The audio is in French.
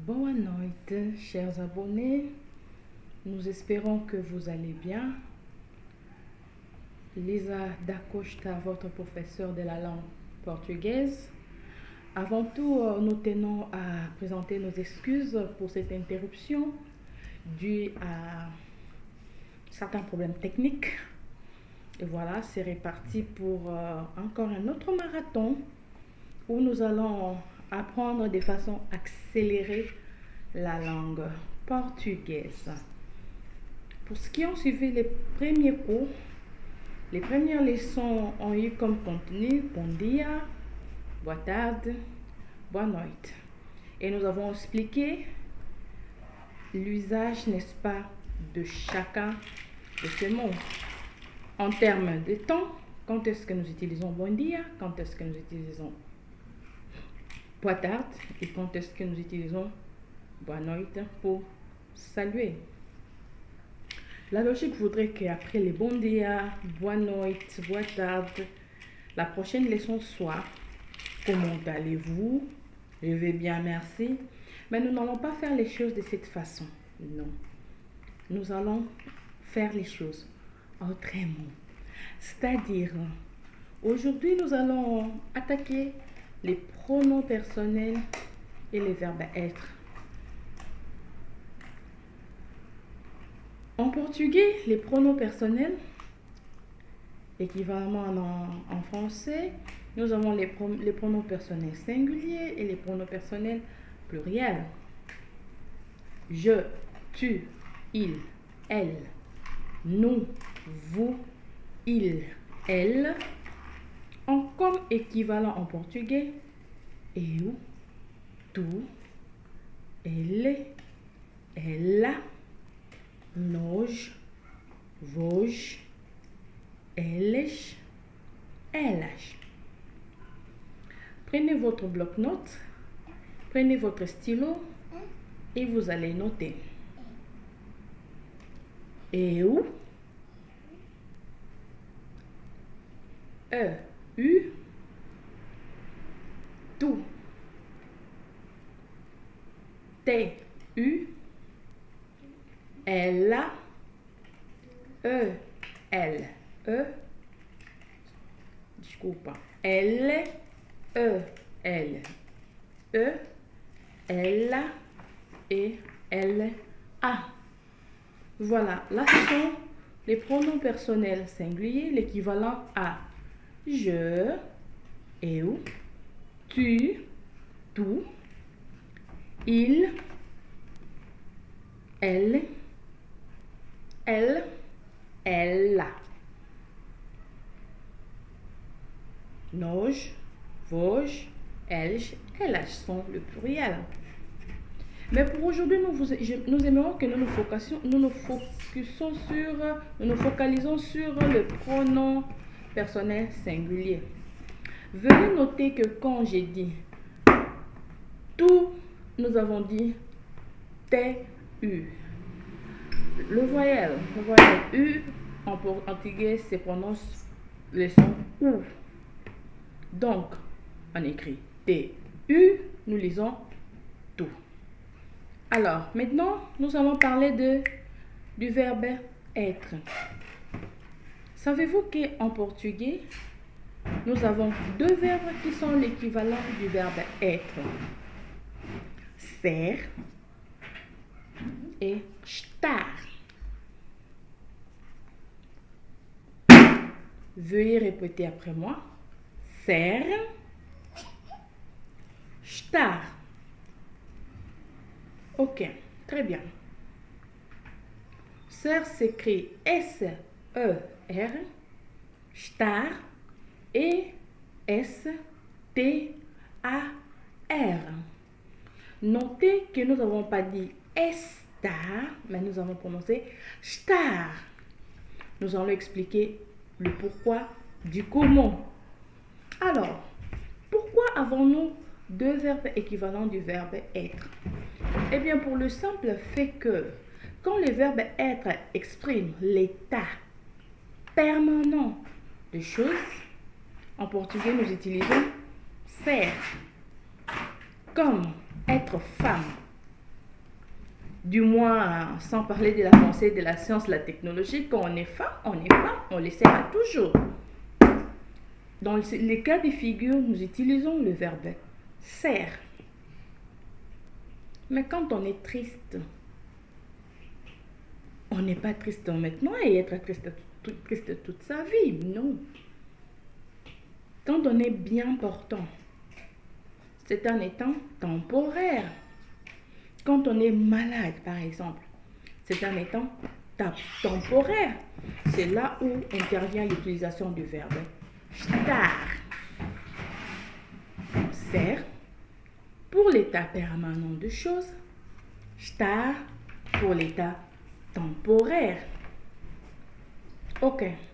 Boa noite, chers abonnés. Nous espérons que vous allez bien. Lisa da Costa, votre professeure de la langue portugaise. Avant tout, nous tenons à présenter nos excuses pour cette interruption due à certains problèmes techniques. Et voilà, c'est reparti pour encore un autre marathon où nous allons apprendre de façon accélérée la langue portugaise. Pour ceux qui ont suivi les premiers cours, les premières leçons ont eu comme contenu bon dia, boa tarde, boa noite. Et nous avons expliqué l'usage, n'est-ce pas, de chacun de ces mots. En termes de temps, quand est-ce que nous utilisons bon dia, quand est-ce que nous utilisons boa tarde et quand est-ce que nous utilisons boa noite pour saluer. La logique voudrait qu'après les bon dia, boa noite, boa tarde, la prochaine leçon soit comment allez-vous? Je vais bien, merci. Mais nous n'allons pas faire les choses de cette façon. Non. Nous allons faire les choses autrement. C'est-à-dire, aujourd'hui, nous allons attaquer les pronoms personnels et les verbes être. En portugais, les pronoms personnels, équivalent en français, nous avons les pronoms personnels singuliers et les pronoms personnels pluriels. Je, tu, il, elle, nous, vous, il, elle, ont comme équivalent en portugais eu, tu, ele, ela, nós, vós, eles, elas. Prenez votre bloc-notes, prenez votre stylo et vous allez noter. Eu, u, tu, tu, ela, elle, desculpa, elle, elle, ela et elle, a. Voilà, là ce sont les pronoms personnels singuliers, l'équivalent à je, eu, tu, il, elle, ela. Nós, vós, eles, elas sont le pluriel. Mais pour aujourd'hui, nous aimerions que nous nous focalisons sur le pronom personnel singulier. Veuillez noter que quand j'ai dit tout, nous avons dit tu. Le voyelle U en portugais se prononce le son OU. Donc, on écrit TU, nous lisons tout. Alors, maintenant, nous allons parler du verbe être. Savez-vous qu'en portugais, nous avons deux verbes qui sont l'équivalent du verbe être. Ser et estar. Veuillez répéter après moi. Ser, estar. Ok, très bien. Ser s'écrit S-E-R, estar E-S-T-A-R. Notez que nous n'avons pas dit estar, mais nous avons prononcé star. Nous allons expliquer le pourquoi du comment. Alors, pourquoi avons-nous deux verbes équivalents du verbe être? Eh bien, pour le simple fait que quand le verbe être exprime l'état permanent de choses, en portugais, nous utilisons ser. Comme être femme, Du moins, sans parler de l'avancée de la science, la technologie, quand on est femme, on le sera toujours. Dans les cas de figure, nous utilisons le verbe sert. Mais quand on est triste, on n'est pas triste maintenant et être triste toute sa vie, non. Quand on est bien portant, c'est un état temporaire. Quand on est malade, par exemple, c'est un état temporaire. C'est là où intervient l'utilisation du verbe estar. Ser pour l'état permanent de choses, estar pour l'état temporaire. Ok.